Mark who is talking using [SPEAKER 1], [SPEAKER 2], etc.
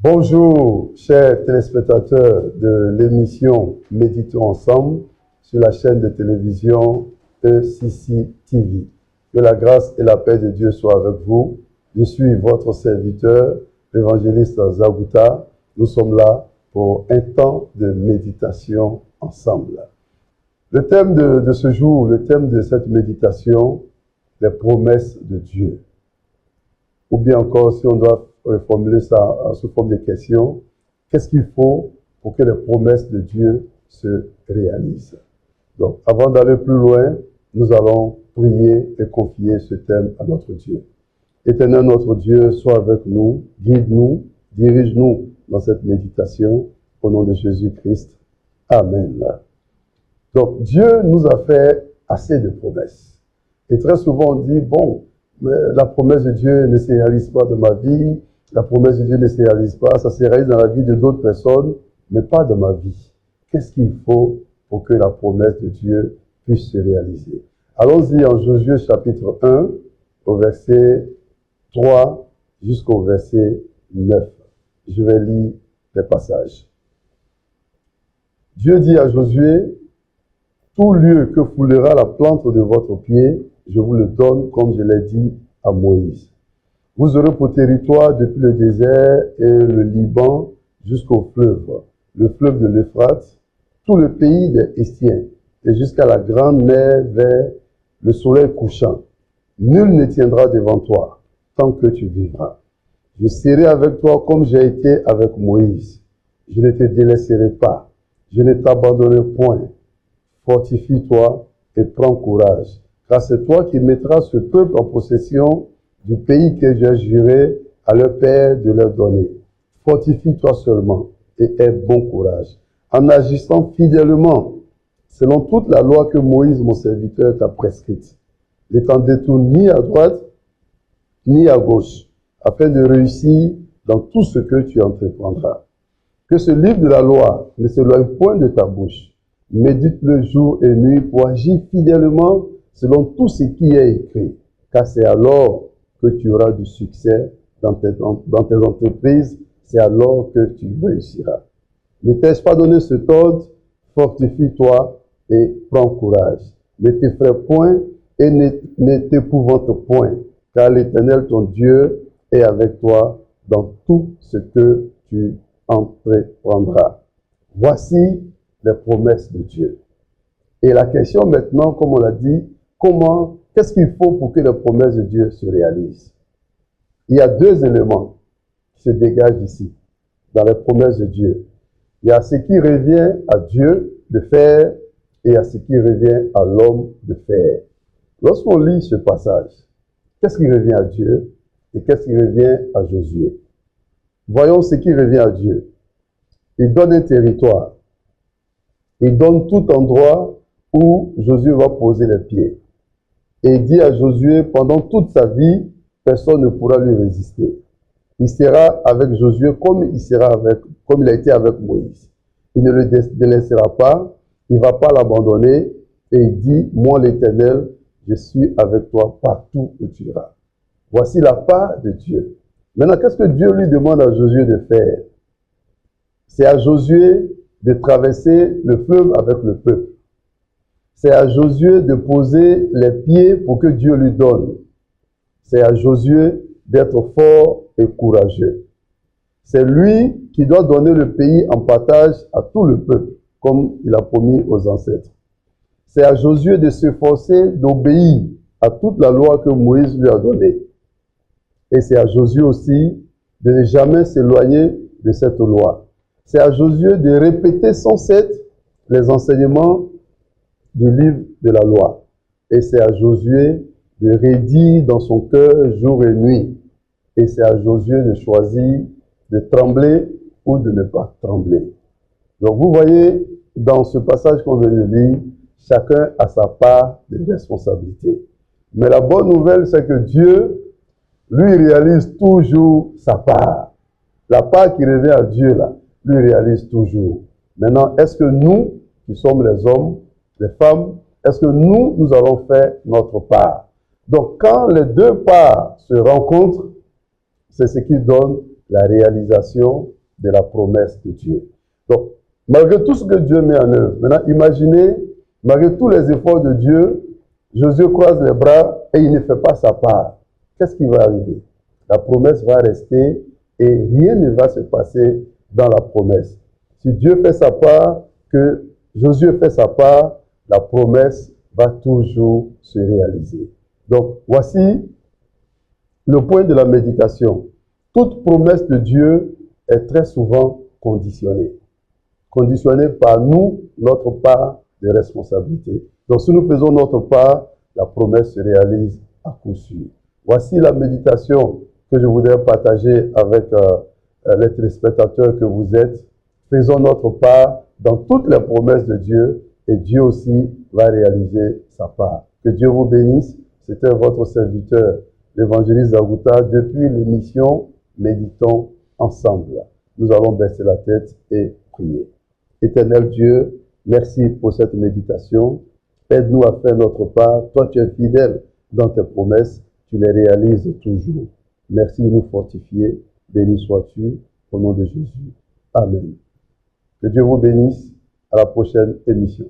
[SPEAKER 1] Bonjour, chers téléspectateurs de l'émission Méditons ensemble sur la chaîne de télévision ECC TV. Que la grâce et la paix de Dieu soient avec vous. Je suis votre serviteur, l'évangéliste Zagouta. Nous sommes là pour un temps de méditation ensemble. Le thème de ce jour, le thème de cette méditation, les promesses de Dieu. Ou bien encore, si on doit formuler ça sous forme de questions, qu'est-ce qu'il faut pour que les promesses de Dieu se réalisent? Donc, avant d'aller plus loin, nous allons prier et confier ce thème à notre Dieu. Éternel notre Dieu, sois avec nous, guide-nous, dirige-nous dans cette méditation, au nom de Jésus-Christ. Amen. Donc, Dieu nous a fait assez de promesses. Et très souvent, on dit, bon, mais la promesse de Dieu ne se réalise pas dans ma vie, la promesse de Dieu ne se réalise pas, ça se réalise dans la vie de d'autres personnes, mais pas dans ma vie. Qu'est-ce qu'il faut pour que la promesse de Dieu puisse se réaliser? Allons-y en Josué chapitre 1, au verset 3 jusqu'au verset 9. Je vais lire les passages. Dieu dit à Josué, « Tout lieu que foulera la plante de votre pied, je vous le donne comme je l'ai dit à Moïse. Vous aurez pour territoire depuis le désert et le Liban jusqu'au fleuve, le fleuve de l'Euphrate, tout le pays des Hétiens et jusqu'à la grande mer vers le soleil couchant. Nul ne tiendra devant toi tant que tu vivras. Je serai avec toi comme j'ai été avec Moïse. Je ne te délaisserai pas. Je ne t'abandonnerai point. Fortifie-toi et prends courage, car c'est toi qui mettras ce peuple en possession du pays que j'ai juré à leur père de leur donner. Fortifie-toi seulement et aie bon courage, en agissant fidèlement, selon toute la loi que Moïse, mon serviteur, t'a prescrite. Ne t'en détourne ni à droite, ni à gauche, afin de réussir dans tout ce que tu entreprendras. Que ce livre de la loi ne s'éloigne point de ta bouche. Médite-le jour et nuit pour agir fidèlement selon tout ce qui est écrit, car c'est alors que tu auras du succès dans tes entreprises, c'est alors que tu réussiras. Ne t'ai-je pas donné cet ordre? Fortifie-toi et prends courage. Ne t'effraie point et ne t'épouvante point, car l'Éternel, ton Dieu, est avec toi dans tout ce que tu entreprendras. Voici les promesses de Dieu. Et la question maintenant, comme on l'a dit, qu'est-ce qu'il faut pour que les promesses de Dieu se réalisent? Il y a deux éléments qui se dégagent ici, dans les promesses de Dieu. Il y a ce qui revient à Dieu de faire et il y a ce qui revient à l'homme de faire. Lorsqu'on lit ce passage, qu'est-ce qui revient à Dieu et qu'est-ce qui revient à Josué? Voyons ce qui revient à Dieu. Il donne un territoire. Il donne tout endroit où Josué va poser les pieds. Et il dit à Josué, pendant toute sa vie, personne ne pourra lui résister. Il sera avec Josué comme il a été avec Moïse. Il ne le délaissera pas, il ne va pas l'abandonner. Et il dit, moi l'Éternel, je suis avec toi partout où tu iras. Voici la part de Dieu. Maintenant, qu'est-ce que Dieu lui demande à Josué de faire? C'est à Josué de traverser le fleuve avec le peuple. C'est à Josué de poser les pieds pour que Dieu lui donne. C'est à Josué d'être fort et courageux. C'est lui qui doit donner le pays en partage à tout le peuple, comme il a promis aux ancêtres. C'est à Josué de s'efforcer d'obéir à toute la loi que Moïse lui a donnée. Et c'est à Josué aussi de ne jamais s'éloigner de cette loi. C'est à Josué de répéter sans cesse les enseignements du livre de la loi. Et c'est à Josué de redire dans son cœur jour et nuit. Et c'est à Josué de choisir de trembler ou de ne pas trembler. Donc vous voyez, dans ce passage qu'on vient de lire, chacun a sa part de responsabilité. Mais la bonne nouvelle, c'est que Dieu, lui, réalise toujours sa part. La part qui revient à Dieu, là, lui réalise toujours. Maintenant, est-ce que nous, qui sommes les hommes, les femmes, est-ce que nous allons faire notre part? Donc, quand les deux parts se rencontrent, c'est ce qui donne la réalisation de la promesse de Dieu. Donc, malgré tout ce que Dieu met en œuvre, maintenant imaginez, malgré tous les efforts de Dieu, Josué croise les bras et il ne fait pas sa part. Qu'est-ce qui va arriver? La promesse va rester et rien ne va se passer dans la promesse. Si Dieu fait sa part, que Josué fait sa part, la promesse va toujours se réaliser. Donc, voici le point de la méditation. Toute promesse de Dieu est très souvent conditionnée. Conditionnée par nous, notre part de responsabilité. Donc, si nous faisons notre part, la promesse se réalise à coup sûr. Voici la méditation que je voudrais partager avec les téléspectateurs que vous êtes. Faisons notre part dans toutes les promesses de Dieu et Dieu aussi va réaliser sa part. Que Dieu vous bénisse. C'était votre serviteur, l'évangéliste Agouta, depuis l'émission Méditons ensemble. Nous allons baisser la tête et prier. Éternel Dieu, merci pour cette méditation. Aide-nous à faire notre part. Toi, tu es fidèle dans tes promesses. Tu les réalises toujours. Merci de nous fortifier. Béni sois-tu au nom de Jésus. Amen. Que Dieu vous bénisse. À la prochaine émission.